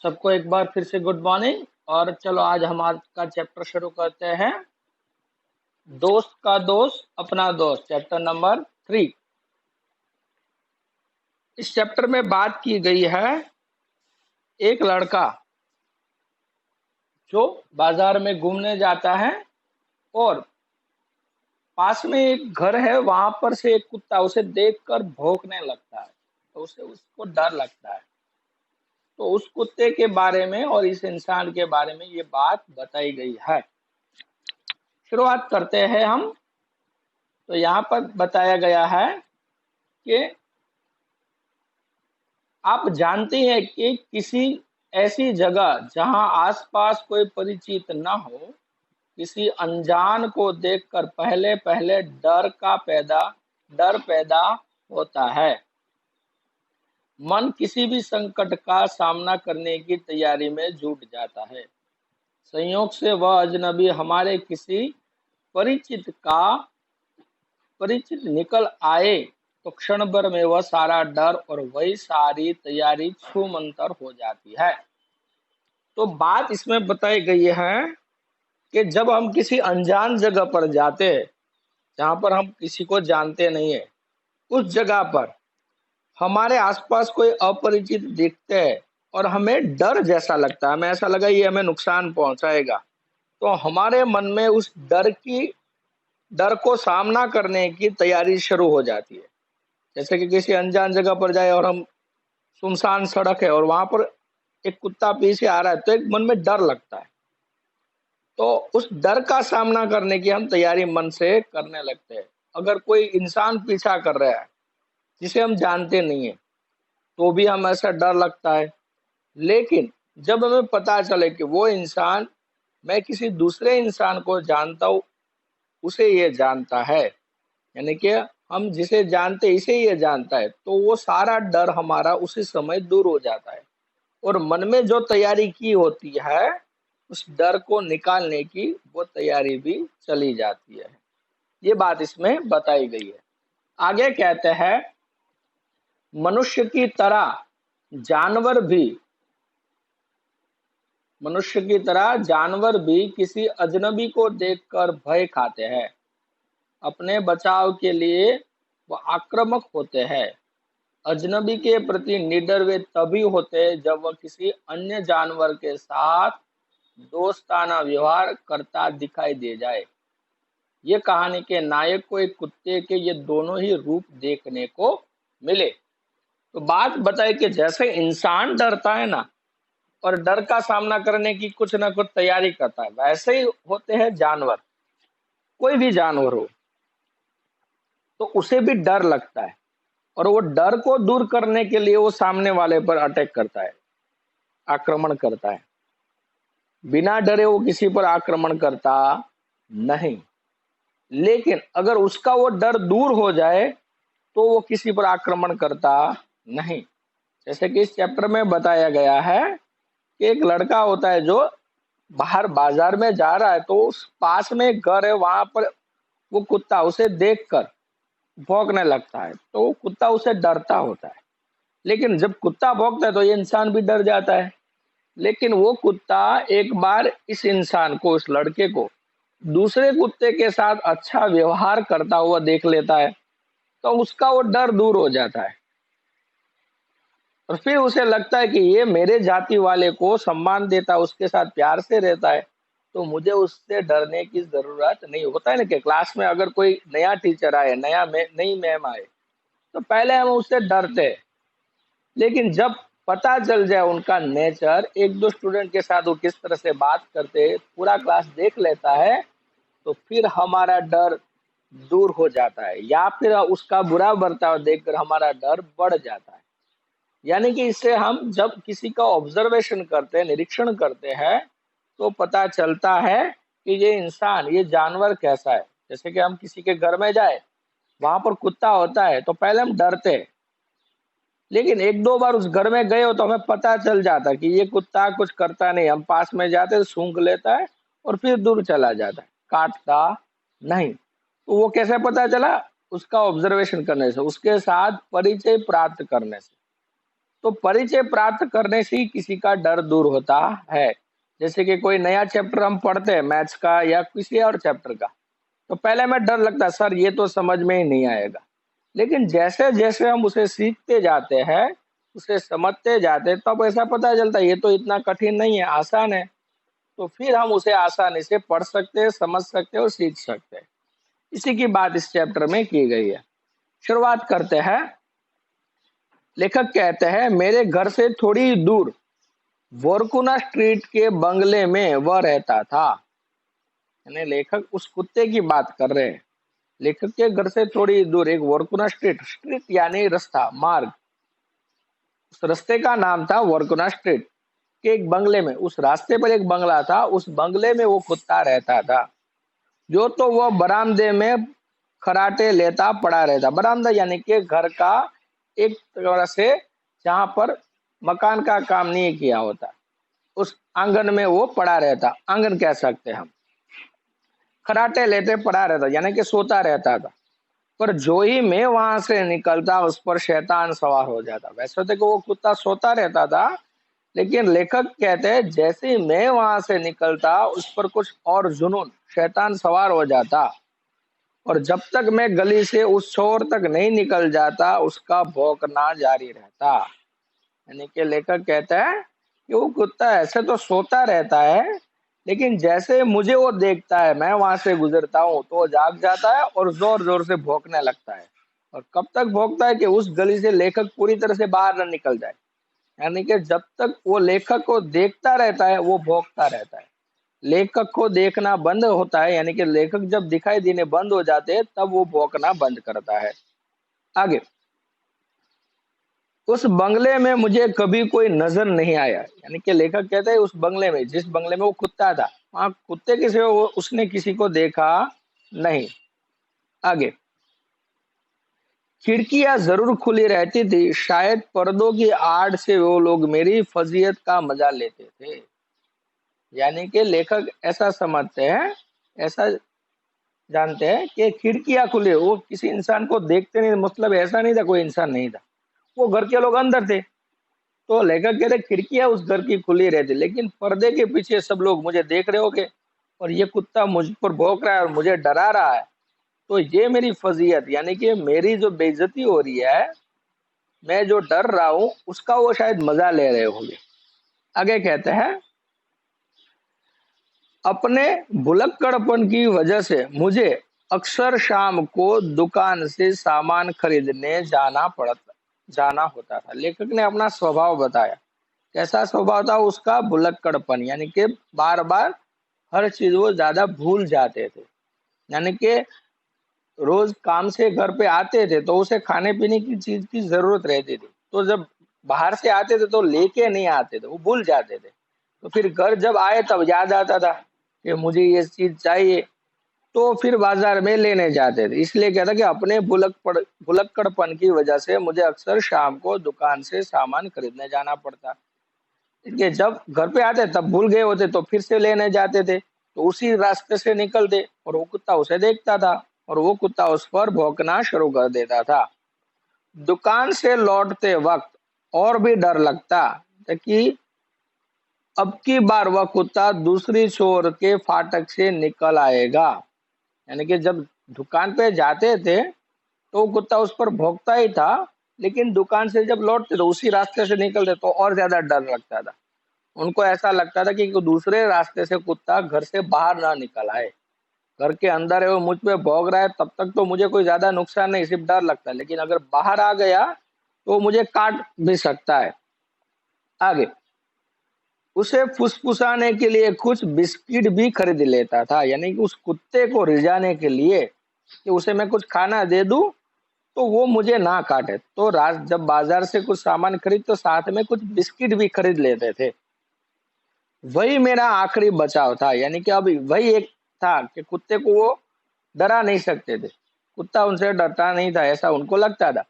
सबको एक बार फिर से गुड मॉर्निंग। और चलो आज हम आज का चैप्टर शुरू करते हैं। दोस्त का दोस्त अपना दोस्त, चैप्टर नंबर 3। इस चैप्टर में बात की गई है एक लड़का जो बाजार में घूमने जाता है और पास में एक घर है, वहां पर से एक कुत्ता उसे देखकर भौंकने लगता है। तो उसे उसको डर लगता है। तो उस कुत्ते के बारे में और इस इंसान के बारे में ये बात बताई गई है। शुरुआत करते हैं हम। तो यहाँ पर बताया गया है कि आप जानते हैं कि किसी ऐसी जगह जहां आसपास कोई परिचित न हो, किसी अनजान को देखकर पहले पहले डर पैदा होता है। मन किसी भी संकट का सामना करने की तैयारी में जुट जाता है। संयोग से वह अजनबी हमारे किसी परिचित का परिचित निकल आए तो क्षण भर में वह सारा डर और वही सारी तैयारी छूमंतर हो जाती है। तो बात इसमें बताई गई है कि जब हम किसी अनजान जगह पर जाते हैं, जहां पर हम किसी को जानते नहीं है, उस जगह पर हमारे आसपास कोई अपरिचित दिखते हैं और हमें डर जैसा लगता है, हमें ऐसा लगा ये हमें नुकसान पहुंचाएगा, तो हमारे मन में उस डर को सामना करने की तैयारी शुरू हो जाती है। जैसे कि किसी अनजान जगह पर जाए और हम सुनसान सड़क है और वहां पर एक कुत्ता पीछे आ रहा है, तो एक मन में डर लगता है। तो उस डर का सामना करने की हम तैयारी मन से करने लगते हैं। अगर कोई इंसान पीछा कर रहा है जिसे हम जानते नहीं है, तो भी हम ऐसा डर लगता है। लेकिन जब हमें पता चले कि वो इंसान, मैं किसी दूसरे इंसान को जानता हूँ, उसे ये जानता है, यानी कि हम जिसे जानते इसे ये जानता है, तो वो सारा डर हमारा उसी समय दूर हो जाता है और मन में जो तैयारी की होती है उस डर को निकालने की वो तैयारी भी चली जाती है। ये बात इसमें बताई गई है। आगे कहते हैं, मनुष्य की तरह जानवर भी किसी अजनबी को देखकर भय खाते हैं। अपने बचाव के लिए वो आक्रामक होते हैं। अजनबी के प्रति निडर वे तभी होते हैं जब वह किसी अन्य जानवर के साथ दोस्ताना व्यवहार करता दिखाई दे जाए। ये कहानी के नायक को एक कुत्ते के ये दोनों ही रूप देखने को मिले। तो बात बताए कि जैसे इंसान डरता है ना और डर का सामना करने की कुछ ना कुछ तैयारी करता है, वैसे ही होते हैं जानवर। कोई भी जानवर हो तो उसे भी डर लगता है और वो डर को दूर करने के लिए वो सामने वाले पर अटैक करता है, आक्रमण करता है। बिना डरे वो किसी पर आक्रमण करता नहीं। लेकिन अगर उसका वो डर दूर हो जाए तो वो किसी पर आक्रमण करता नहीं। जैसे कि इस चैप्टर में बताया गया है कि एक लड़का होता है जो बाहर बाजार में जा रहा है, तो उस पास में एक घर है, वहां पर वो कुत्ता उसे देखकर भौंकने लगता है, तो वो कुत्ता उसे डरता होता है। लेकिन जब कुत्ता भौंकता है तो ये इंसान भी डर जाता है। लेकिन वो कुत्ता एक बार इस इंसान को, उस लड़के को दूसरे कुत्ते के साथ अच्छा व्यवहार करता हुआ देख लेता है, तो उसका वो डर दूर हो जाता है और फिर उसे लगता है कि ये मेरे जाति वाले को सम्मान देता है, उसके साथ प्यार से रहता है, तो मुझे उससे डरने की जरूरत नहीं। होता है ना कि क्लास में अगर कोई नया टीचर आए, नई मैम आए, तो पहले हम उससे डरते हैं। लेकिन जब पता चल जाए उनका नेचर, एक दो स्टूडेंट के साथ वो किस तरह से बात करते, पूरा क्लास देख लेता है, तो फिर हमारा डर दूर हो जाता है या फिर उसका बुरा बर्ताव देखकर हमारा डर बढ़ जाता है। यानी कि इससे हम जब किसी का ऑब्जर्वेशन करते हैं, निरीक्षण करते हैं, तो पता चलता है कि ये इंसान, ये जानवर कैसा है। जैसे कि हम किसी के घर में जाए, वहां पर कुत्ता होता है, तो पहले हम डरते हैं, लेकिन एक दो बार उस घर में गए हो तो हमें पता चल जाता है कि ये कुत्ता कुछ करता नहीं। हम पास में जाते तो सूंघ लेता है और फिर दूर चला जाता है, काटता नहीं। तो वो कैसे पता चला? उसका ऑब्जर्वेशन करने से, उसके साथ परिचय प्राप्त करने से। तो परिचय प्राप्त करने से ही किसी का डर दूर होता है। जैसे कि कोई नया चैप्टर हम पढ़ते हैं मैथ्स का या किसी और चैप्टर का, तो पहले हमें डर लगता है सर ये तो समझ में ही नहीं आएगा। लेकिन जैसे जैसे हम उसे सीखते जाते हैं, उसे समझते जाते हैं, तब ऐसा पता चलता है ये तो इतना कठिन नहीं है, आसान है। तो फिर हम उसे आसानी से पढ़ सकते हैं, समझ सकते हैं और सीख सकते हैं। इसी की बात इस चैप्टर में की गई है। शुरुआत करते हैं। लेखक कहते हैं मेरे घर से थोड़ी दूर वोरकुना स्ट्रीट के बंगले में वह रहता था। यानी लेखक उस कुत्ते की बात कर रहे हैं। लेखक के घर से थोड़ी दूर एक वोरकुना स्ट्रीट, स्ट्रीट यानी रास्ता, मार्ग, उस रास्ते का नाम था वोरकुना स्ट्रीट के एक बंगले में, उस रास्ते पर एक बंगला था, उस बंगले में वो कुत्ता रहता था। जो तो वह बरामदे में खराटे लेता पड़ा रहता। बरामदा यानी कि घर का एक तरह से जहां पर मकान का काम नहीं किया होता, उस आंगन में वो पड़ा रहता, आंगन कह सकते हैं हम। खराटे लेते पड़ा रहता यानी कि सोता रहता था। पर जो ही मैं वहां से निकलता उस पर शैतान सवार हो जाता। वैसे तो वो कुत्ता सोता रहता था, लेकिन लेखक कहते हैं जैसे ही मैं वहां से निकलता उस पर कुछ और जुनून, शैतान सवार हो जाता। और जब तक मैं गली से उस छोर तक नहीं निकल जाता उसका भौंकना जारी रहता। यानी कि लेखक कहता है कि वो कुत्ता ऐसे तो सोता रहता है, लेकिन जैसे मुझे वो देखता है, मैं वहां से गुजरता हूँ तो वो जाग जाता है और जोर जोर से भौंकने लगता है। और कब तक भौंकता है कि उस गली से लेखक पूरी तरह से बाहर न निकल जाए। यानी कि जब तक वो लेखक को देखता रहता है वो भौंकता रहता है। लेखक को देखना बंद होता है, यानी कि लेखक जब दिखाई देने बंद हो जाते हैं तब वो भौंकना बंद करता है। आगे, उस बंगले में मुझे कभी कोई नजर नहीं आया। यानी कि लेखक कहता है उस बंगले में, जिस बंगले में वो कुत्ता था, वहां कुत्ते के सिवा उसने किसी को देखा नहीं। आगे, खिड़कियां जरूर खुली रहती थी, शायद पर्दों की आड़ से वो लोग मेरी फजीयत का मजा लेते थे। यानी कि लेखक ऐसा समझते हैं, ऐसा जानते हैं कि खिड़कियां खुली, वो किसी इंसान को देखते नहीं, मतलब ऐसा नहीं था कोई इंसान नहीं था, वो घर के लोग अंदर थे। तो लेखक कह रहे खिड़कियां उस घर की खुली रहती, लेकिन पर्दे के पीछे सब लोग मुझे देख रहे होगे और ये कुत्ता मुझ पर भौंक रहा है और मुझे डरा रहा है। तो ये मेरी फजीयत, यानी कि मेरी जो बेइज्जती हो रही है, मैं जो डर रहा हूं उसका वो शायद मजा ले रहे होंगे। आगे कहते हैं अपने भुलक्कड़पन की वजह से मुझे अक्सर शाम को दुकान से सामान खरीदने जाना होता था। लेखक ने अपना स्वभाव बताया। कैसा स्वभाव था उसका? भुलक्कड़पन, यानी कि बार बार हर चीज वो ज्यादा भूल जाते थे। यानी कि रोज काम से घर पे आते थे तो उसे खाने पीने की चीज की जरूरत रहती थी, तो जब बाहर से आते थे तो लेके नहीं आते थे, वो भूल जाते थे। तो फिर घर जब आए तब याद आता था कि मुझे ये चीज चाहिए, तो फिर बाजार में लेने जाते थे। इसलिए कहता कि अपने भुलक्कड़पन की वजह से मुझे अक्सर शाम को दुकान से सामान खरीदने जाना पड़ता। कि जब घर पे आते तब भूल गए होते तो फिर से लेने जाते थे, तो उसी रास्ते से निकलते और वो कुत्ता उसे देखता था और वो कुत्ता उस पर भौंकना शुरू कर देता था। दुकान से लौटते वक्त और भी डर लगता कि अब की बार वह कुत्ता दूसरी छोर के फाटक से निकल आएगा। यानी कि जब दुकान पे जाते थे तो वो कुत्ता उस पर भौंकता ही था, लेकिन दुकान से जब लौटते तो उसी रास्ते से निकलते तो और ज्यादा डर लगता था। उनको ऐसा लगता था कि दूसरे रास्ते से कुत्ता घर से बाहर ना निकल आए। घर के अंदर है वो मुझ पे भौंक रहा है तब तक तो मुझे कोई ज्यादा नुकसान नहीं, सिर्फ डर लगता है, लेकिन अगर बाहर आ गया तो मुझे काट भी सकता है। आगे, उसे फुसफुसाने के लिए कुछ बिस्किट भी खरीद लेता था। यानी कि उस कुत्ते को रिझाने के लिए कि उसे मैं कुछ खाना दे दूं तो वो मुझे ना काटे, तो रात जब बाजार से कुछ सामान खरीद तो साथ में कुछ बिस्किट भी खरीद लेते थे। वही मेरा आखिरी बचाव था। यानी कि अभी वही एक था कि कुत्ते को वो डरा नहीं सकते थे, कुत्ता उनसे डरता नहीं था ऐसा उनको लगता था।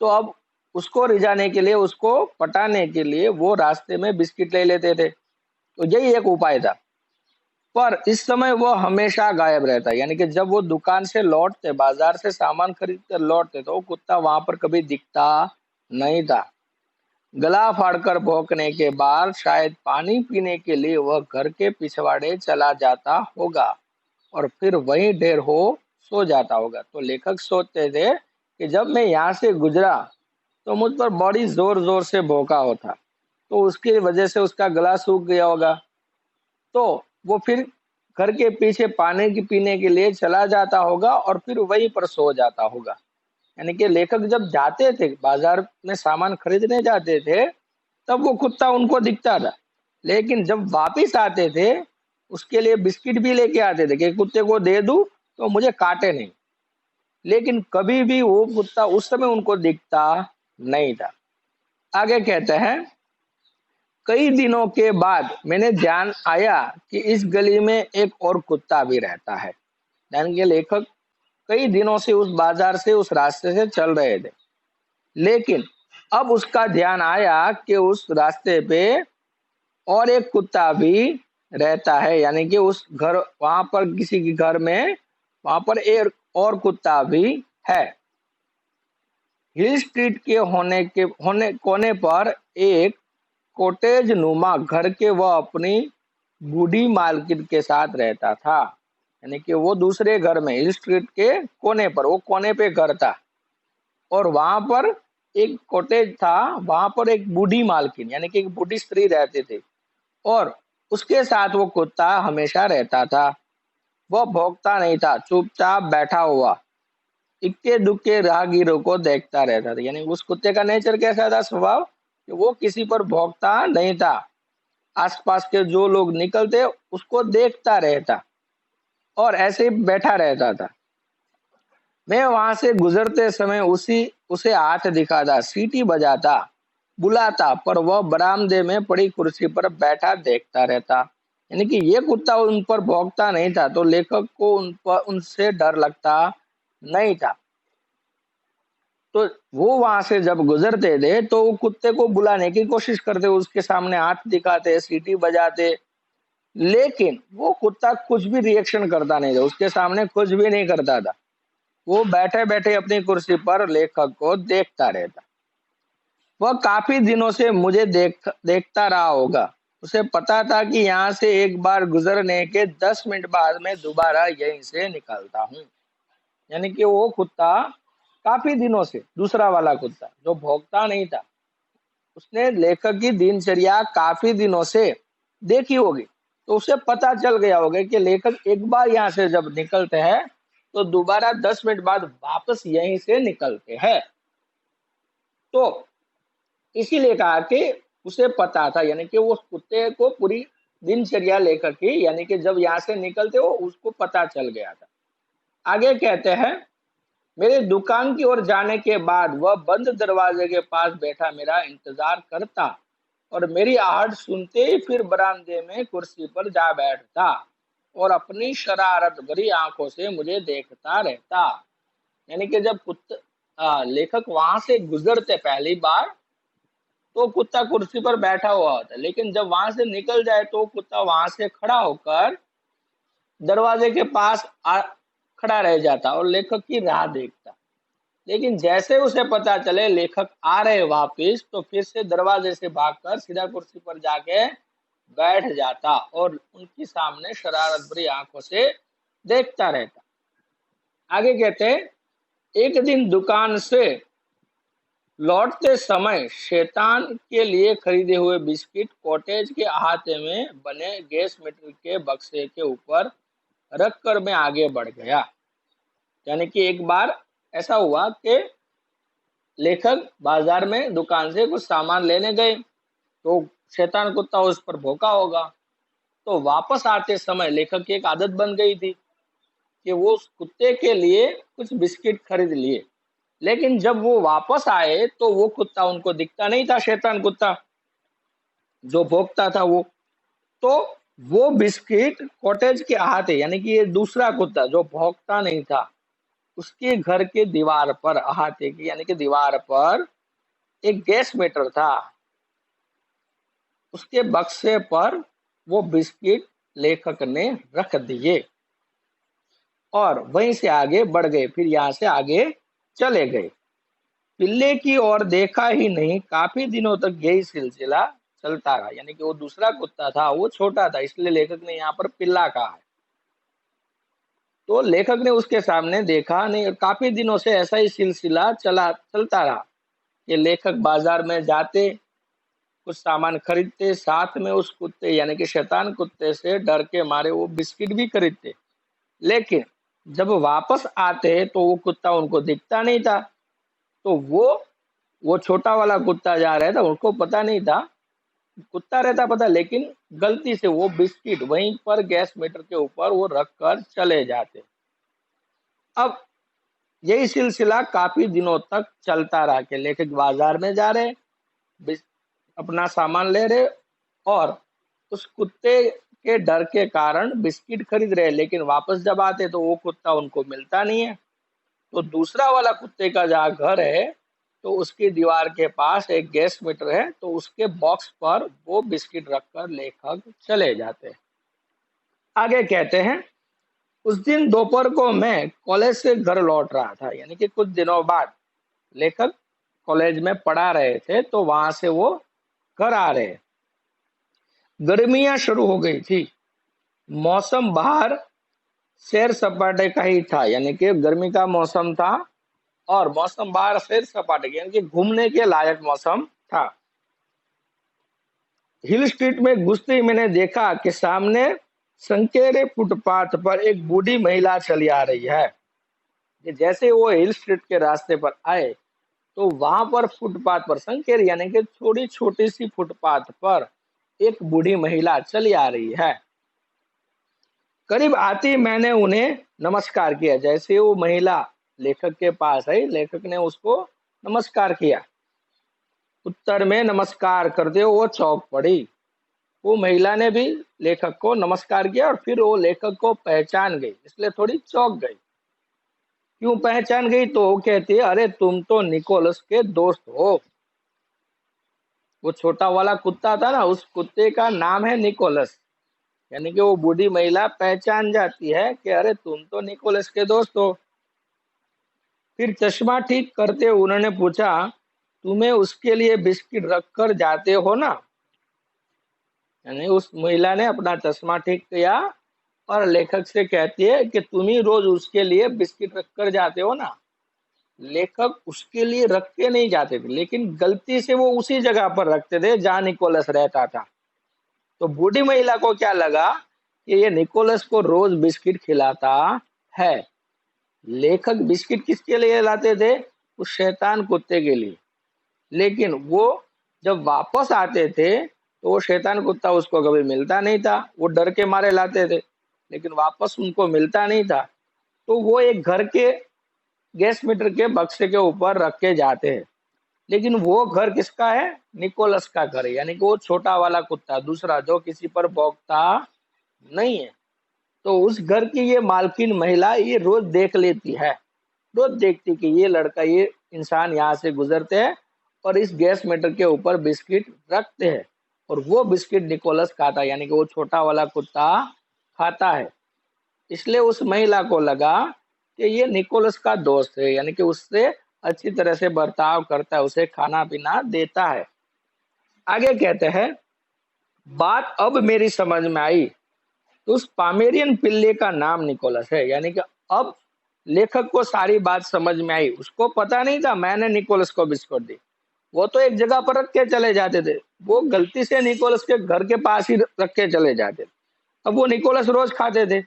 तो अब उसको रिझाने के लिए, उसको पटाने के लिए वो रास्ते में बिस्किट ले लेते थे। तो यही एक उपाय था। पर इस समय वो हमेशा गायब रहता। यानी कि जब वो दुकान से लौटते, बाजार से सामान खरीद कर लौटते, तो वो कुत्ता वहां पर कभी दिखता नहीं था। गला फाड़कर भौंकने के बाद शायद पानी पीने के लिए वह घर के पिछवाड़े चला जाता होगा और फिर वहीं ढेर हो सो जाता होगा। तो लेखक सोचते थे कि जब मैं यहाँ से गुजरा तो मुझ पर बड़ी जोर जोर से भौंका होता, तो उसकी वजह से उसका गला सूख गया होगा। तो वो फिर घर के पीछे पानी की पीने के लिए चला जाता होगा और फिर वहीं पर सो जाता होगा। यानी कि लेखक जब जाते थे बाजार में सामान खरीदने जाते थे, तब वो कुत्ता उनको दिखता था, लेकिन जब वापिस आते थे उसके लिए बिस्किट भी लेके आते थे कि कुत्ते को दे दूं तो मुझे काटे नहीं, लेकिन कभी भी वो कुत्ता उस समय उनको दिखता नहीं था। आगे कहते हैं, कई दिनों के बाद मैंने ध्यान आया कि इस गली में एक और कुत्ता भी रहता है। यानी कि लेखक कई दिनों से उस बाजार से उस रास्ते से चल रहे थे, लेकिन अब उसका ध्यान आया कि उस रास्ते पे और एक कुत्ता भी रहता है। यानी कि उस घर वहां पर किसी के घर में वहां पर एक और कुत्ता भी है। हिल स्ट्रीट के होने कोने पर एक कॉटेज नुमा घर के वह अपनी बूढ़ी मालकिन के साथ रहता था। यानी कि वो दूसरे घर में हिल स्ट्रीट के कोने पर, वो कोने पे घर था और वहां पर एक कॉटेज था, वहां पर एक बूढ़ी मालकिन यानी कि एक बूढ़ी स्त्री रहते थे और उसके साथ वो कुत्ता हमेशा रहता था। वह भौंकता नहीं था, चुपचाप बैठा हुआ इक्के दुक्के राहगीरों को देखता रहता था। यानी उस कुत्ते का नेचर कैसा था, स्वभाव, कि वो किसी पर भौंकता नहीं था, आसपास के जो लोग निकलते उसको देखता रहता और ऐसे ही बैठा रहता था। मैं वहां से गुजरते समय उसे हाथ दिखाता, सीटी बजाता, बुलाता, पर वह बरामदे में पड़ी कुर्सी पर बैठा देखता रहता। यानी कि ये कुत्ता उन पर भौंकता नहीं था, तो लेखक को उनसे डर लगता नहीं था। तो वो वहां से जब गुजरते थे तो वो कुत्ते को बुलाने की कोशिश करते, उसके सामने हाथ दिखाते, सीटी बजाते, लेकिन वो कुत्ता कुछ भी रिएक्शन करता नहीं था, उसके सामने कुछ भी नहीं करता था। वो बैठे बैठे अपनी कुर्सी पर लेखक को देखता रहता। वह काफी दिनों से मुझे देखता रहा होगा। उसे पता था कि यहाँ से एक बार गुजरने के 10 मिनट बाद मैं दोबारा यहीं से निकलता हूँ। यानी कि वो कुत्ता काफी दिनों से, दूसरा वाला कुत्ता जो भौंकता नहीं था, उसने लेखक की दिनचर्या काफी दिनों से देखी होगी, तो उसे पता चल गया होगा कि लेखक एक बार यहाँ से जब निकलते हैं तो दोबारा 10 मिनट बाद वापस यहीं से निकलते हैं। तो इसीलिए कहा कि उसे पता था, यानी कि वो कुत्ते को पूरी दिनचर्या लेखक की, यानी कि जब यहाँ से निकलते हो उसको पता चल गया था। आगे कहते हैं, मेरे दुकान की ओर जाने के बाद वह बंद दरवाजे के पास बैठा मेरा इंतजार करता और मेरी आहट सुनते ही फिर बरामदे में कुर्सी पर जा बैठता और अपनी शरारत भरी आंखों से मुझे देखता रहता। यानी कि जब लेखक वहां से गुजरते पहली बार तो कुत्ता कुर्सी पर बैठा हुआ होता है, लेकिन जब वहां से निकल जाए तो कुत्ता वहां से खड़ा होकर दरवाजे के पास खड़ा रह जाता और लेखक की राह देखता। लेकिन जैसे उसे पता चले लेखक आ रहे वापिस, तो फिर से दरवाजे से भागकर सीधा कुर्सी पर जाके बैठ जाता और उनकी सामने शरारत भरी आंखों से देखता रहता। आगे कहते हैं, एक दिन दुकान से लौटते समय शैतान के लिए खरीदे हुए बिस्किट कॉटेज के अहाते में बने गैस मीटर के बक्से के ऊपर रखकर मैं आगे बढ़ गया। यानी कि एक बार ऐसा हुआ कि लेखक बाजार में दुकान से कुछ सामान लेने गए, तो शैतान कुत्ता उस पर भौंका होगा। तो वापस आते समय लेखक की एक आदत बन गई थी कि वो उस कुत्ते के लिए कुछ बिस्किट खरीद लिए, लेकिन जब वो वापस आए तो वो कुत्ता उनको दिखता नहीं था, शैतान कुत्ता जो भौंकता था वो। तो वो बिस्किट कॉटेज के अहाते, यानी कि ये दूसरा कुत्ता जो भौंकता नहीं था, उसके घर के दीवार पर, अहाते की यानी कि दीवार पर एक गैस मीटर था, उसके बक्से पर वो बिस्किट लेखक ने रख दिए और वहीं से आगे बढ़ गए, फिर यहाँ से आगे चले गए। पिल्ले की ओर देखा ही नहीं, काफी दिनों तक यही सिलसिला चलता रहा। यानी कि वो दूसरा कुत्ता था, वो छोटा था, इसलिए लेखक ने यहाँ पर पिल्ला कहा है। तो लेखक ने उसके सामने देखा नहीं, और काफी दिनों से ऐसा ही सिलसिला चलता रहा कि लेखक बाजार में जाते, कुछ सामान खरीदते, साथ में उस कुत्ते यानी कि शैतान कुत्ते से डर के मारे वो बिस्किट भी खरीदते। लेकिन जब वापस आते तो वो कुत्ता उनको दिखता नहीं था। तो वो छोटा वाला कुत्ता जा रहा था, उनको पता नहीं था, कुत्ता रहता पता, लेकिन गलती से वो बिस्किट वहीं पर गैस मीटर के ऊपर वो रख कर चले जाते। अब यही सिलसिला काफी दिनों तक चलता रहा कि लेखक बाजार में जा रहे, अपना सामान ले रहे, और उस कुत्ते के डर के कारण बिस्किट खरीद रहे, लेकिन वापस जब आते तो वो कुत्ता उनको मिलता नहीं है। तो दूसरा वाला कुत्ते का जहाँ घर है, तो उसकी दीवार के पास एक गैस मीटर है, तो उसके बॉक्स पर वो बिस्किट रखकर लेखक चले जाते हैं। आगे कहते हैं, उस दिन दोपहर को मैं कॉलेज से घर लौट रहा था। यानी कि कुछ दिनों बाद लेखक कॉलेज में पढ़ा रहे थे, तो वहां से वो घर आ रहे। गर्मियां शुरू हो गई थी, मौसम बाहर सैर सपाटे का ही था, यानी कि गर्मी का मौसम था, और मौसम बाहर सैर सपाटे यानी कि घूमने के लायक मौसम था। हिल स्ट्रीट में घुसते ही मैंने देखा कि सामने संकेरे फुटपाथ पर एक बूढ़ी महिला चली आ रही है। कि जैसे वो हिल स्ट्रीट के रास्ते पर आए, तो वहां पर फुटपाथ पर संकेर यानी कि थोड़ी छोटी सी फुटपाथ पर एक बूढ़ी महिला चली आ रही है। करीब आती मैंने उन्हें नमस्कार किया। जैसे वो महिला लेखक के पास आई, लेखक ने उसको नमस्कार किया। उत्तर में नमस्कार करते हुए वो चौंक पड़ी। वो महिला ने भी लेखक को नमस्कार किया, और फिर वो लेखक को पहचान गई, इसलिए थोड़ी चौंक गई। क्यों पहचान गई? तो वो कहती है, अरे तुम तो निकोलस के दोस्त हो। वो छोटा वाला कुत्ता था ना, उस कुत्ते का नाम है निकोलस। यानी कि वो बूढ़ी महिला पहचान जाती है कि अरे तुम तो निकोलस के दोस्त हो। फिर चश्मा ठीक करते उन्होंने पूछा, तुम्हें उसके लिए बिस्किट रख कर जाते हो ना? यानी उस महिला ने अपना चश्मा ठीक किया और लेखक से कहती है कि तुम ही रोज उसके लिए बिस्किट रख कर जाते हो ना? लेखक उसके लिए रख के नहीं जाते थे, लेकिन गलती से वो उसी जगह पर रखते थे जहां निकोलस रहता था। तो बूढ़ी महिला को क्या लगा कि ये निकोलस को रोज बिस्किट खिलाता है। लेखक बिस्किट किसके लिए लाते थे? उस शैतान कुत्ते के लिए। लेकिन वो जब वापस आते थे, तो वो शैतान कुत्ता उसको कभी मिलता नहीं था। वो डर के मारे लाते थे, लेकिन वापस उनको मिलता नहीं था। तो वो एक घर के गैस मीटर के बक्से के ऊपर रख के जाते हैं। लेकिन वो घर किसका है? निकोलस का घर है। यानी कि वो छोटा वाला कुत्ता, दूसरा जो किसी पर भौंकता नहीं है। तो उस घर की ये मालकिन महिला ये रोज देख लेती है, रोज देखती कि ये लड़का, ये इंसान यहाँ से गुजरते हैं और इस गैस मीटर के ऊपर बिस्किट रखते हैं, और वो बिस्किट निकोलस खाता है, यानी कि वो छोटा वाला कुत्ता खाता है। इसलिए उस महिला को लगा कि ये निकोलस का दोस्त है, यानी कि उससे अच्छी तरह से बर्ताव करता है, उसे खाना पीना देता है। आगे कहते हैं, बात अब मेरी समझ में आई, तो उस पामेरियन पिल्ले का नाम निकोलस है। यानी कि अब लेखक को सारी बात समझ में आई। उसको पता नहीं था मैंने निकोलस को बिस्कुट दी। वो तो एक जगह पर रख के चले जाते थे, वो गलती से निकोलस के घर के पास ही रख के चले जाते थे। अब वो निकोलस रोज खाते थे।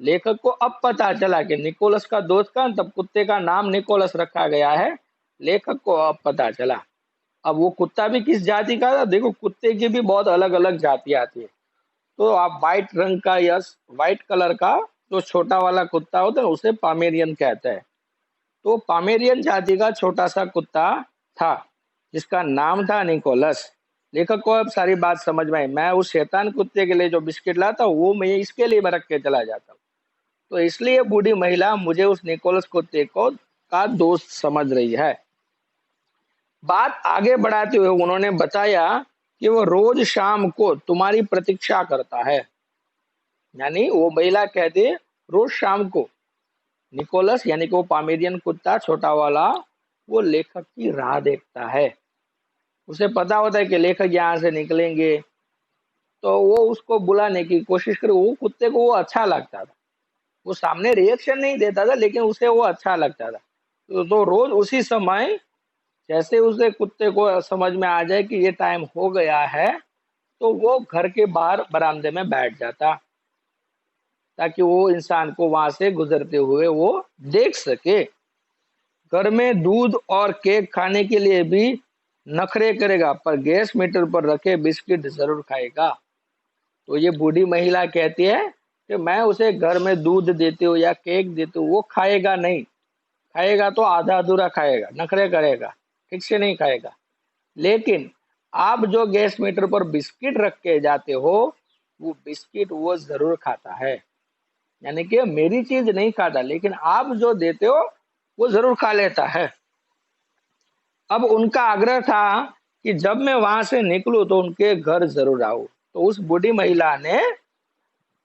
लेखक को अब पता चला कि निकोलस का दोस्त का, तब कुत्ते का नाम निकोलस रखा गया है। लेखक को अब पता चला। अब वो कुत्ता भी किस जाति का था? देखो, कुत्ते की भी बहुत अलग अलग जातियां आती है। तो आप व्हाइट रंग का या व्हाइट कलर का जो छोटा वाला कुत्ता होता है, उसे पामेरियन कहते हैं। तो पामेरियन जाति का छोटा सा कुत्ता था, जिसका नाम था निकोलस। लेखक को अब सारी बात समझ में आई। मैं उस शैतान कुत्ते के लिए जो बिस्किट लाता हूँ, वो मैं इसके लिए मैं रख के चला जाता हूँ। तो इसलिए बूढ़ी महिला मुझे उस निकोलस कुत्ते को का दोस्त समझ रही है। बात आगे बढ़ाते हुए उन्होंने बताया कि वो रोज शाम को तुम्हारी प्रतीक्षा करता है। यानी वो महिला कहती है रोज शाम को निकोलस, यानी कि वो पामेरियन कुत्ता छोटा वाला, वो लेखक की राह देखता है। उसे पता होता है कि लेखक यहाँ से निकलेंगे, तो वो उसको बुलाने की कोशिश करे। वो कुत्ते को वो अच्छा लगता था, वो सामने रिएक्शन नहीं देता था, लेकिन उसे वो अच्छा लगता था। तो रोज उसी समय जैसे उसे कुत्ते को समझ में आ जाए कि ये टाइम हो गया है, तो वो घर के बाहर बरामदे में बैठ जाता, ताकि वो इंसान को वहां से गुजरते हुए वो देख सके। घर में दूध और केक खाने के लिए भी नखरे करेगा, पर गैस मीटर पर रखे बिस्किट जरूर खाएगा। तो ये बूढ़ी महिला कहती है कि मैं उसे घर में दूध देती हूँ या केक देती हूँ, वो खाएगा नहीं। खाएगा तो आधा अधूरा खाएगा, नखरे करेगा, ठीक से नहीं खाएगा। लेकिन आप जो गैस मीटर पर बिस्किट रख के जाते हो, वो बिस्किट वो जरूर खाता है। यानी कि मेरी चीज नहीं खाता, लेकिन आप जो देते हो वो जरूर खा लेता है। अब उनका आग्रह था कि जब मैं वहां से निकलूं तो उनके घर जरूर आऊं। तो उस बूढ़ी महिला ने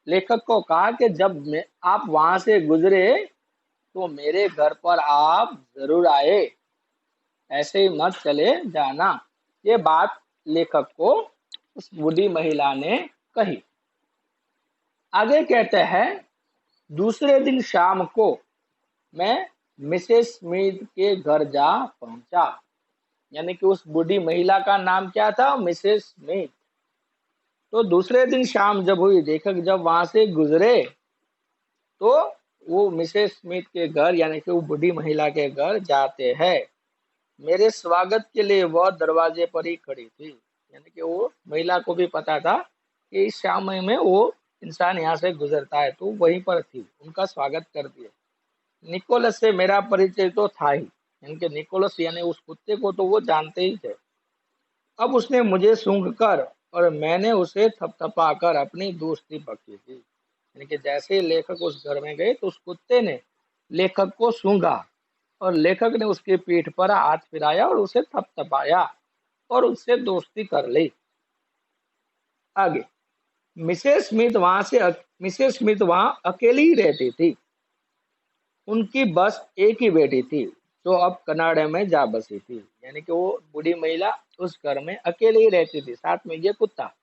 लेखक को कहा कि जब आप वहां से गुजरे तो मेरे घर पर आप जरूर आए, ऐसे ही मत चले जाना। ये बात लेखक को उस बूढ़ी महिला ने कही। आगे कहते हैं, दूसरे दिन शाम को मैं मिसेस स्मिथ के घर जा पहुंचा। यानी कि उस बूढ़ी महिला का नाम क्या था? Mrs Smith. तो दूसरे दिन शाम जब हुई, लेखक जब वहां से गुजरे, तो वो मिसेस स्मिथ के घर यानी कि वो बूढ़ी महिला के घर जाते हैं। मेरे स्वागत के लिए वह दरवाजे पर ही खड़ी थी। यानी कि वो महिला को भी पता था कि इस शाम में वो इंसान यहाँ से गुजरता है, तो वहीं पर थी, उनका स्वागत कर दिया। निकोलस से मेरा परिचय तो था ही, यानी कि निकोलस यानी उस कुत्ते को तो वो जानते ही थे। अब उसने मुझे सूंघकर और मैंने उसे थपथपाकर अपनी दोस्ती पक्की की। यानी कि जैसे ही लेखक उस घर में गए, तो उस कुत्ते ने लेखक को सूंघा और लेखक ने उसकी पीठ पर हाथ फिराया और उसे थपथपाया और उससे दोस्ती कर ली। आगे, मिसेस स्मिथ वहां अकेली ही रहती थी। उनकी बस एक ही बेटी थी, जो अब कनाडा में जा बसी थी। यानी कि वो बूढ़ी महिला उस घर में अकेले ही रहती थी, साथ में ये कुत्ता।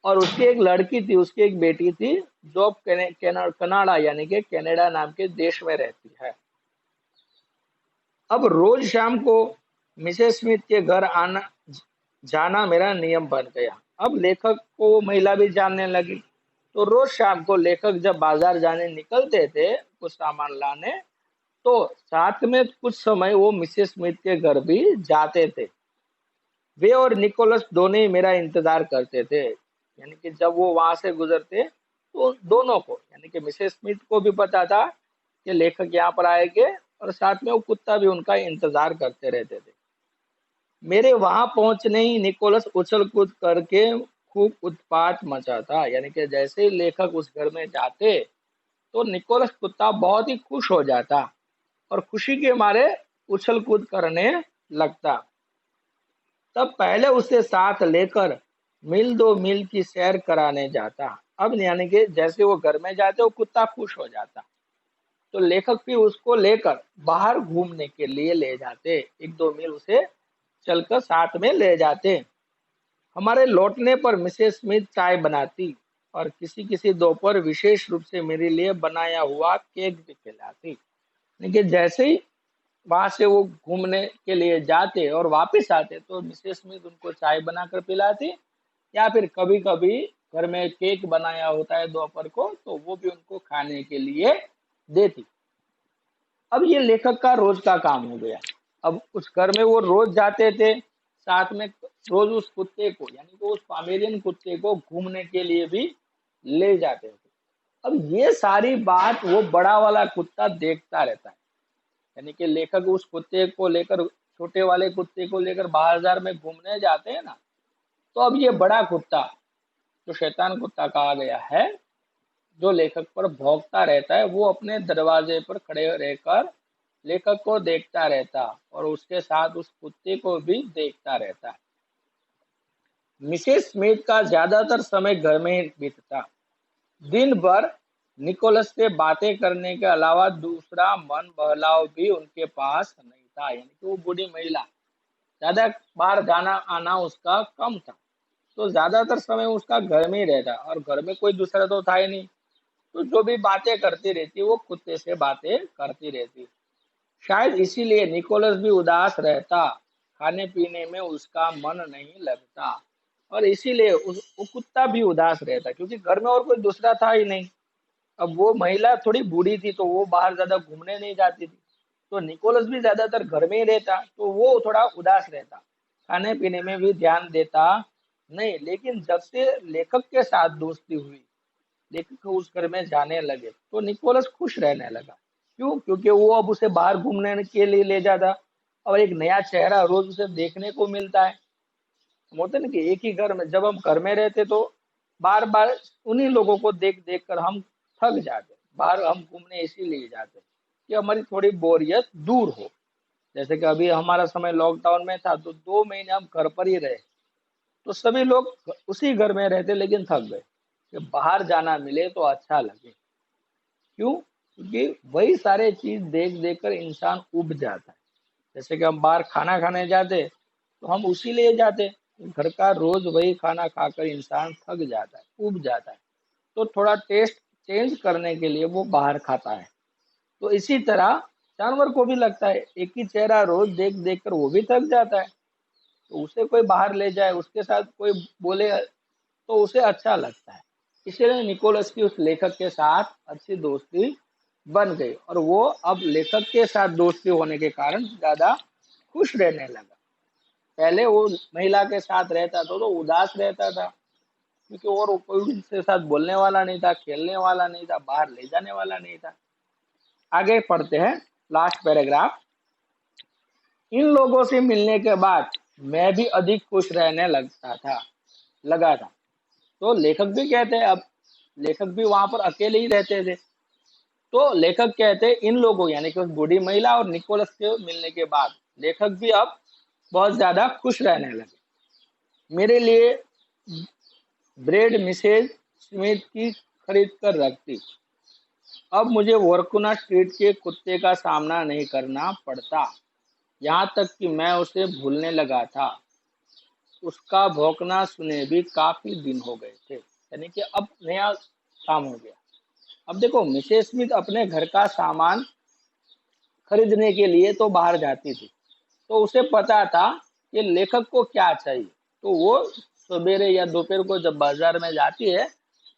और उसकी एक लड़की थी, उसकी एक बेटी थी, जो अब कनाडा यानी कि कनाडा नाम के देश में रहती है। अब रोज शाम को मिसेस स्मिथ के घर आना जाना मेरा नियम बन गया। अब लेखक को वो महिला भी जानने लगी। तो रोज शाम को लेखक जब बाजार जाने निकलते थे कुछ सामान लाने, तो साथ में कुछ समय वो मिसेस स्मिथ के घर भी जाते थे। वे और निकोलस दोनों ही मेरा इंतजार करते थे। यानी कि जब वो वहां से गुजरते, तो दोनों को यानी कि मिसेस स्मिथ को भी पता था कि लेखक यहाँ पर आएंगे, और साथ में वो कुत्ता भी उनका इंतजार करते रहते थे। मेरे वहां पहुंचने ही निकोलस उछल कूद करके खूब उत्पात मचाता। यानी कि जैसे ही लेखक उस घर में जाते, तो निकोलस कुत्ता बहुत ही खुश हो जाता और खुशी के मारे उछल कूद करने लगता। तब पहले उसे साथ लेकर मील दो मील की सैर कराने जाता। अब यानी कि जैसे वो घर में जाते, वो कुत्ता खुश हो जाता, तो लेखक भी उसको लेकर बाहर घूमने के लिए ले जाते, एक दो मील उसे चलकर साथ में ले जाते। हमारे लौटने पर मिसेस स्मिथ चाय बनाती और किसी किसी दोपहर विशेष रूप से मेरे लिए बनाया हुआ केक भी खिलाती। लेकिन जैसे ही वहां से वो घूमने के लिए जाते और वापस आते, तो मिसेस स्मिथ उनको चाय बनाकर पिलाती, या फिर कभी कभी घर में केक बनाया होता है दोपहर को, तो वो भी उनको खाने के लिए देती। अब ये लेखक का रोज का काम हो गया। अब उस घर में वो रोज जाते थे, साथ में रोज उस कुत्ते को यानी कि उस पामेरियन कुत्ते को घूमने के लिए भी ले जाते थे। अब ये सारी बात वो बड़ा वाला कुत्ता देखता रहता है। यानी कि लेखक उस कुत्ते को लेकर, छोटे वाले कुत्ते को लेकर बाजार में घूमने जाते हैं ना, तो अब ये बड़ा कुत्ता, जो शैतान कुत्ता कहा गया है, जो लेखक पर भौंकता रहता है, वो अपने दरवाजे पर खड़े रहकर लेखक को देखता रहता और उसके साथ उस कुत्ते को भी देखता रहता। मिसेस स्मिथ का ज्यादातर समय घर में ही बीतता। दिन भर निकोलस से बातें करने के अलावा दूसरा मन बहलाव भी उनके पास नहीं था, यानी कि वो बूढ़ी महिला, ज्यादा बाहर जाना आना उसका कम था। तो ज्यादातर समय उसका घर में ही रहता, और घर में कोई दूसरा तो था ही नहीं। तो जो भी बातें करती रहती वो कुत्ते से बातें करती रहती। शायद इसीलिए निकोलस भी उदास रहता, खाने पीने में उसका मन नहीं लगता, और इसीलिए वो कुत्ता भी उदास रहता, क्योंकि घर में और कोई दूसरा था ही नहीं। अब वो महिला थोड़ी बूढ़ी थी, तो वो बाहर ज्यादा घूमने नहीं जाती थी। तो निकोलस भी ज्यादातर घर में ही रहता, तो वो थोड़ा उदास रहता, खाने पीने में भी ध्यान देता नहीं। लेकिन जब से लेखक के साथ दोस्ती हुई, लेखक उस घर में जाने लगे, तो निकोलस खुश रहने लगा। क्यों? क्योंकि वो अब उसे बाहर घूमने के लिए ले जाता, और एक नया चेहरा रोज उसे देखने को मिलता है। हम होते ना कि एक ही घर में, जब हम घर में रहते तो बार बार उन्हीं लोगों को देख देख कर हम थक जाते। बाहर हम घूमने इसीलिए जाते कि हमारी थोड़ी बोरियत दूर हो। जैसे कि अभी हमारा समय लॉकडाउन में था, तो 2 महीने हम घर पर ही रहे। तो सभी लोग उसी घर में रहते, लेकिन थक गए कि बाहर जाना मिले तो अच्छा लगे। क्यों? क्योंकि वही सारे चीज देख देख कर इंसान उब जाता है। जैसे कि हम बाहर खाना खाने जाते, तो हम उसी लिए जाते। घर का रोज वही खाना खाकर इंसान थक जाता है, उब जाता है। तो थोड़ा टेस्ट चेंज करने के लिए वो बाहर खाता है। तो इसी तरह जानवर को भी लगता है, एक ही चेहरा रोज देख देख कर वो भी थक जाता है। तो उसे कोई बाहर ले जाए, उसके साथ कोई बोले, तो उसे अच्छा लगता है। इसीलिए निकोलस की उस लेखक के साथ अच्छी दोस्ती बन गई, और वो अब लेखक के साथ दोस्ती होने के कारण ज्यादा खुश रहने लगा। पहले वो महिला के साथ रहता था तो उदास रहता था, क्योंकि और कोई उसके साथ बोलने वाला नहीं था, खेलने वाला नहीं था, बाहर ले जाने वाला नहीं था। आगे पढ़ते हैं, लास्ट पैराग्राफ। इन लोगों से मिलने के बाद मैं भी अधिक खुश रहने लगा था। तो लेखक भी कहते हैं, अब लेखक भी वहां पर अकेले ही रहते थे। तो लेखक कहते हैं इन लोगों, यानी कि उस बूढ़ी महिला और निकोलस के मिलने के बाद लेखक भी अब बहुत ज्यादा खुश रहने लगे। मेरे लिए ब्रेड मिसेज स्मिथ की खरीद कर रखती। अब मुझे वर्कुना स्ट्रीट के कुत्ते का सामना नहीं करना पड़ता। यहाँ तक कि मैं उसे भूलने लगा था। उसका भौंकना सुने भी काफी दिन हो गए थे, यानी कि अब नया काम हो गया। अब देखो, मिसेस स्मिथ अपने घर का सामान खरीदने के लिए तो बाहर जाती थी, तो उसे पता था कि लेखक को क्या चाहिए। तो वो सवेरे या दोपहर को जब बाजार में जाती है,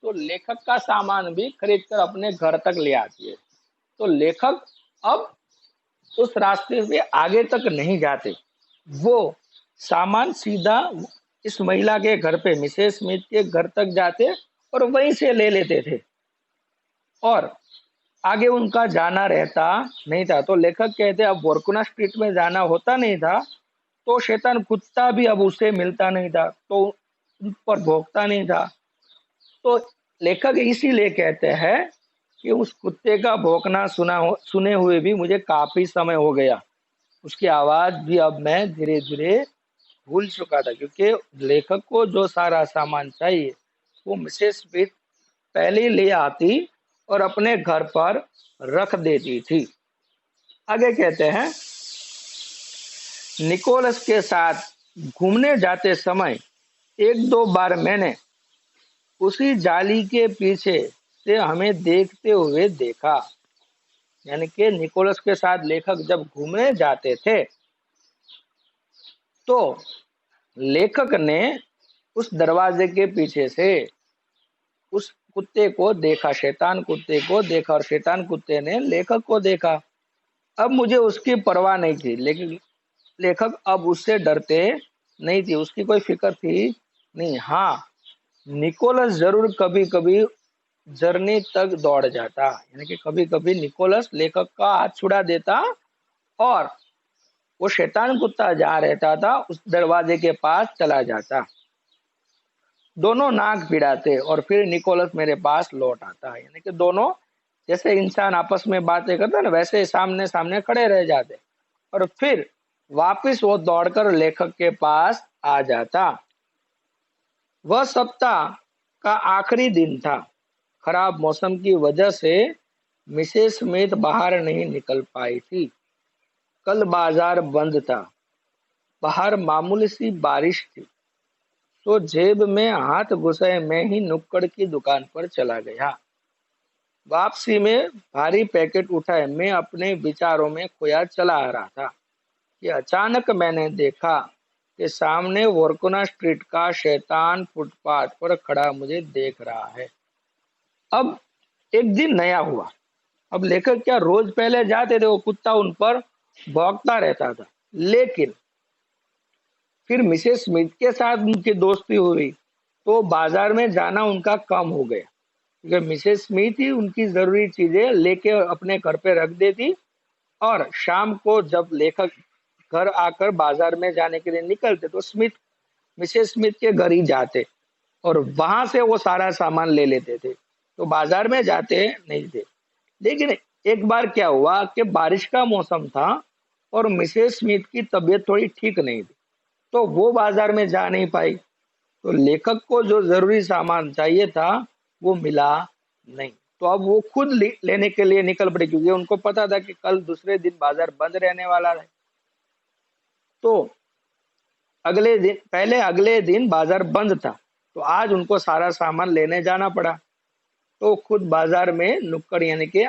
तो लेखक का सामान भी खरीद कर अपने घर तक ले आती है। तो लेखक अब उस रास्ते से आगे तक नहीं जाते, वो सामान सीधा इस महिला के घर पे, मिसेस स्मिथ के घर तक जाते और वहीं से ले लेते थे, और आगे उनका जाना रहता नहीं था। तो लेखक कहते अब वर्कुना स्ट्रीट में जाना होता नहीं था, तो शैतान कुत्ता भी अब उसे मिलता नहीं था, तो उन पर भोगता नहीं था। तो लेखक इसीलिए कहते हैं कि उस कुत्ते का भौंकना सुने हुए भी मुझे काफी समय हो गया। उसकी आवाज भी अब मैं धीरे धीरे भूल चुका था, क्योंकि लेखक को जो सारा सामान चाहिए वो मिसेस स्मिथ पहले ही ले आती और अपने घर पर रख देती थी। आगे कहते हैं, निकोलस के साथ घूमने जाते समय एक दो बार मैंने उसी जाली के पीछे से हमें देखते हुए देखा। यानी कि निकोलस के साथ लेखक जब घूमने जाते थे, तो लेखक ने उस दरवाजे के पीछे से उस कुत्ते को देखा, शैतान कुत्ते को देखा, और शैतान कुत्ते ने लेखक को देखा। अब मुझे उसकी परवाह नहीं थी, लेकिन लेखक अब उससे डरते नहीं थी, उसकी कोई फिक्र थी नहीं। हाँ, निकोलस जरूर कभी कभी जर्नी तक दौड़ जाता, यानी कि कभी कभी निकोलस लेखक का हाथ छुड़ा देता, और वो शैतान कुत्ता जहाँ रहता था उस दरवाजे के पास चला जाता। दोनों नाक भिड़ाते और फिर निकोलस मेरे पास लौट आता। यानी कि दोनों, जैसे इंसान आपस में बातें करते ना, वैसे सामने सामने खड़े रह जाते, और फिर वापस वो दौड़कर लेखक के पास आ जाता। वह सप्ताह का आखिरी दिन था। खराब मौसम की वजह से मिसेस स्मिथ बाहर नहीं निकल पाई थी। कल बाजार बंद था, बाहर मामूली सी बारिश थी, तो जेब में हाथ घुसाए मैं ही नुक्कड़ की दुकान पर चला गया। वापसी में भारी पैकेट उठाए मैं अपने विचारों में खोया चला आ रहा था कि अचानक मैंने देखा कि सामने वर्कुना स्ट्रीट का शैतान फुटपाथ पर खड़ा मुझे देख रहा है। अब एक दिन नया हुआ। अब लेखक क्या रोज पहले जाते थे, वो कुत्ता उन पर भौंकता रहता था, लेकिन फिर मिसेस स्मिथ के साथ उनकी दोस्ती हुई तो बाजार में जाना उनका कम हो गया, क्योंकि मिसेस स्मिथ ही उनकी जरूरी चीजें लेके अपने घर पे रख देती और शाम को जब लेखक घर आकर बाजार में जाने के लिए निकलते तो मिसेस स्मिथ के घर ही जाते और वहां से वो सारा सामान ले लेते थे, तो बाजार में जाते नहीं थे। लेकिन एक बार क्या हुआ कि बारिश का मौसम था और मिसेस स्मिथ की तबीयत थोड़ी ठीक नहीं थी, तो वो बाजार में जा नहीं पाई। तो लेखक को जो जरूरी सामान चाहिए था वो मिला नहीं, तो अब वो खुद लेने के लिए निकल पड़े, क्योंकि उनको पता था कि कल दूसरे दिन बाजार बंद रहने वाला है। तो अगले दिन बाजार बंद था, तो आज उनको सारा सामान लेने जाना पड़ा। तो खुद बाजार में नुक्कड़ यानी कि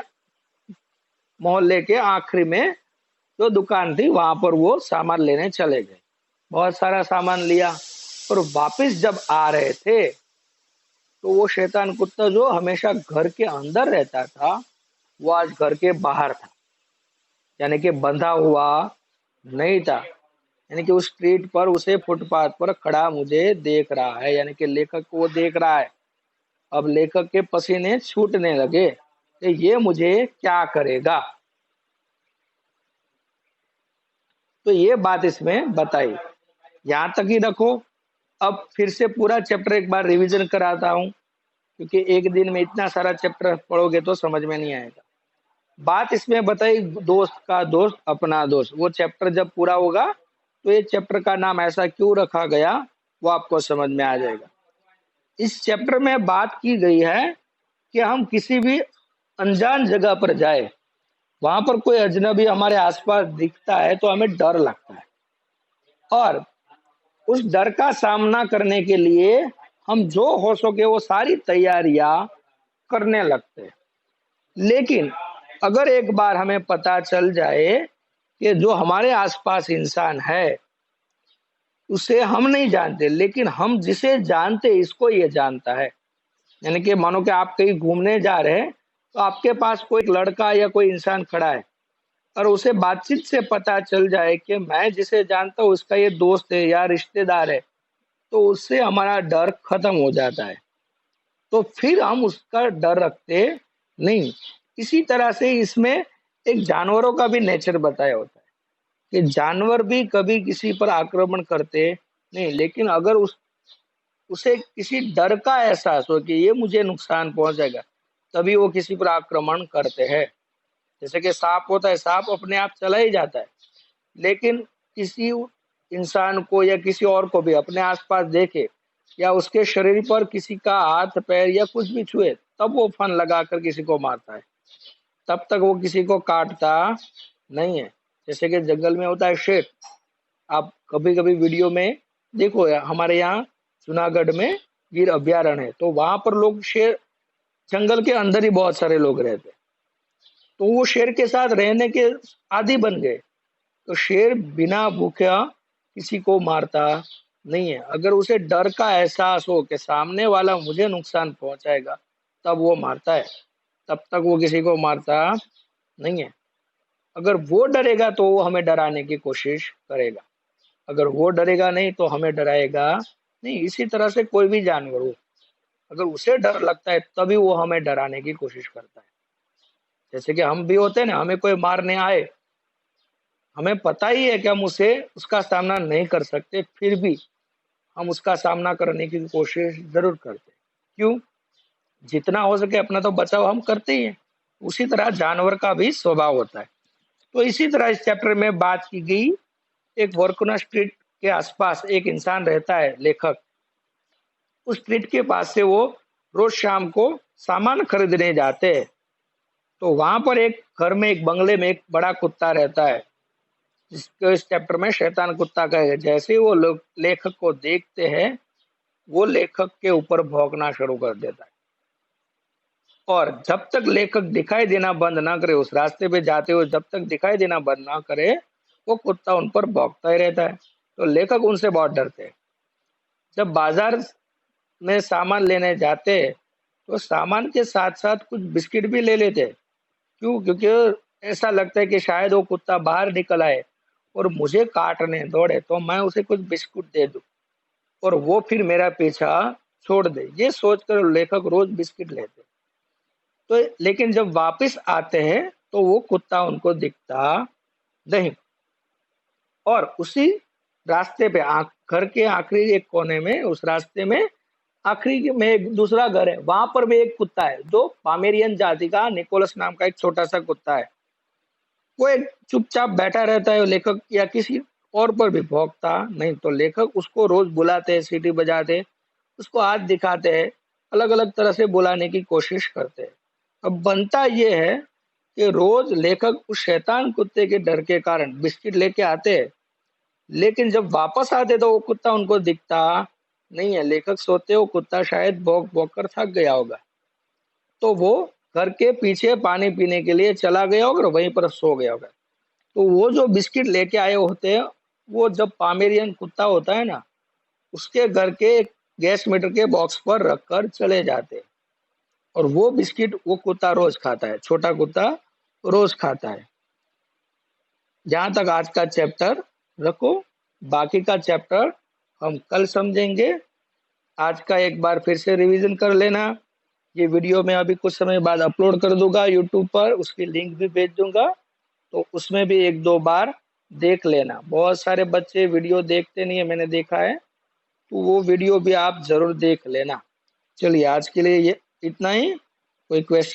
मोहल्ले के आखिरी में जो दुकान थी वहां पर वो सामान लेने चले गए। बहुत सारा सामान लिया और वापस जब आ रहे थे तो वो शैतान कुत्ता जो हमेशा घर के अंदर रहता था वो आज घर के बाहर था, यानी कि बंधा हुआ नहीं था। यानी कि उस स्ट्रीट पर उसे फुटपाथ पर खड़ा मुझे देख रहा है, यानी कि लेखक को वो देख रहा है। अब लेखक के पसीने छूटने लगे कि ये मुझे क्या करेगा। तो ये बात इसमें बताई, यहां तक ही रखो। अब फिर से पूरा चैप्टर एक बार रिवीजन कराता हूँ, क्योंकि एक दिन में इतना सारा चैप्टर पढ़ोगे तो समझ में नहीं आएगा। बात इसमें बताई दोस्त का दोस्त अपना दोस्त, वो चैप्टर जब पूरा होगा तो ये चैप्टर का नाम ऐसा क्यों रखा गया वो आपको समझ में आ जाएगा। इस चैप्टर में बात की गई है कि हम किसी भी अनजान जगह पर जाए, वहां पर कोई अजनबी हमारे आसपास दिखता है तो हमें डर लगता है और उस डर का सामना करने के लिए हम जो हो सके वो सारी तैयारियां करने लगते हैं। लेकिन अगर एक बार हमें पता चल जाए कि जो हमारे आसपास इंसान है उसे हम नहीं जानते, लेकिन हम जिसे जानते इसको ये जानता है। यानी कि मानो कि आप कहीं घूमने जा रहे हैं तो आपके पास कोई एक लड़का या कोई इंसान खड़ा है और उसे बातचीत से पता चल जाए कि मैं जिसे जानता हूँ उसका ये दोस्त है या रिश्तेदार है, तो उससे हमारा डर खत्म हो जाता है, तो फिर हम उसका डर रखते नहीं। इसी तरह से इसमें एक जानवरों का भी नेचर बताया होता है कि जानवर भी कभी किसी पर आक्रमण करते नहीं, लेकिन अगर उसे किसी डर का एहसास हो कि ये मुझे नुकसान पहुंचाएगा तभी वो किसी पर आक्रमण करते हैं। जैसे कि सांप होता है, सांप अपने आप चला ही जाता है, लेकिन किसी इंसान को या किसी और को भी अपने आसपास देखे या उसके शरीर पर किसी का हाथ पैर या कुछ भी छुए तब वो फन लगाकर किसी को मारता है, तब तक वो किसी को काटता नहीं है। जैसे कि जंगल में होता है शेर, आप कभी कभी वीडियो में देखो, हमारे यहाँ जूनागढ़ में गिर अभ्यारण्य है तो वहां पर लोग शेर जंगल के अंदर ही बहुत सारे लोग रहते हैं, तो वो शेर के साथ रहने के आदी बन गए। तो शेर बिना भूखा किसी को मारता नहीं है, अगर उसे डर का एहसास हो कि सामने वाला मुझे नुकसान पहुंचाएगा तब वो मारता है, तब तक वो किसी को मारता नहीं है। अगर वो डरेगा तो वो हमें डराने की कोशिश करेगा, अगर वो डरेगा नहीं तो हमें डराएगा नहीं। इसी तरह से कोई भी जानवर हो, अगर उसे डर लगता है तभी वो हमें डराने की कोशिश करता है। जैसे कि हम भी होते हैं ना, हमें कोई मारने आए, हमें पता ही है कि हम उसे उसका सामना नहीं कर सकते, फिर भी हम उसका सामना करने की कोशिश जरूर करते हैं। क्यों? जितना हो सके अपना तो बचाव हम करते ही हैं। उसी तरह जानवर का भी स्वभाव होता है। तो इसी तरह इस चैप्टर में बात की गई, एक वर्कुना स्ट्रीट के आसपास एक इंसान रहता है लेखक, उस स्ट्रीट के पास से वो रोज शाम को सामान खरीदने जाते हैं। तो वहां पर एक घर में एक बंगले में एक बड़ा कुत्ता रहता है, जिसको इस चैप्टर में शैतान कुत्ता कहेगा। जैसे ही वो लोग लेखक को देखते हैं, वो लेखक के ऊपर भौंकना शुरू कर देता है, और जब तक लेखक दिखाई देना बंद ना करे, उस रास्ते पे जाते हुए जब तक दिखाई देना बंद ना करे, वो कुत्ता उन पर भौंकता ही रहता है। तो लेखक उनसे बहुत डरते हैं। जब बाजार में सामान लेने जाते, तो सामान के साथ साथ कुछ बिस्किट भी ले लेते। क्यों? क्योंकि ऐसा लगता है कि शायद वो कुत्ता बाहर निकल आए और मुझे काटने दौड़े, तो मैं उसे कुछ बिस्कुट दे दूं और वो फिर मेरा पीछा छोड़ दे। ये सोचकर लेखक रोज बिस्किट लेते। तो लेकिन जब वापस आते हैं, तो वो कुत्ता उनको दिखता नहीं, और उसी रास्ते पे घर के आखिरी एक कोने में, उस रास्ते में आखिरी में एक दूसरा घर है, वहां पर भी एक कुत्ता है जो पामेरियन जाति का निकोलस नाम का एक छोटा सा कुत्ता है। वो एक चुपचाप बैठा रहता है, लेखक या किसी और पर भी भौंकता नहीं। तो लेखक उसको रोज बुलाते हैं, सीटी बजाते, उसको हाथ दिखाते हैं, अलग अलग तरह से बुलाने की कोशिश करते हैं। अब बनता ये है कि रोज लेखक उस शैतान कुत्ते के डर के कारण बिस्किट लेके आते हैं, लेकिन जब वापस आते तो वो कुत्ता उनको दिखता नहीं है। लेखक सोचते वो कुत्ता शायद भौंक भौंक कर थक गया होगा, तो वो घर के पीछे पानी पीने के लिए चला गया होगा और वहीं पर सो गया होगा। तो वो जो बिस्किट लेके आए होते हैं, वो जब पामेरियन कुत्ता होता है ना, उसके घर के गैस मीटर के बॉक्स पर रखकर चले जाते हैं, और वो बिस्किट वो कुत्ता रोज खाता है, छोटा कुत्ता रोज खाता है। जहां तक आज का चैप्टर रखो, बाकी का चैप्टर हम कल समझेंगे। आज का एक बार फिर से रिवीजन कर लेना। ये वीडियो मैं अभी कुछ समय बाद अपलोड कर दूंगा यूट्यूब पर, उसकी लिंक भी भेज दूंगा, तो उसमें भी एक दो बार देख लेना। बहुत सारे बच्चे वीडियो देखते नहीं है, मैंने देखा है, तो वो वीडियो भी आप जरूर देख लेना। चलिए आज के लिए ये इतना ही। कोई क्वेश्चन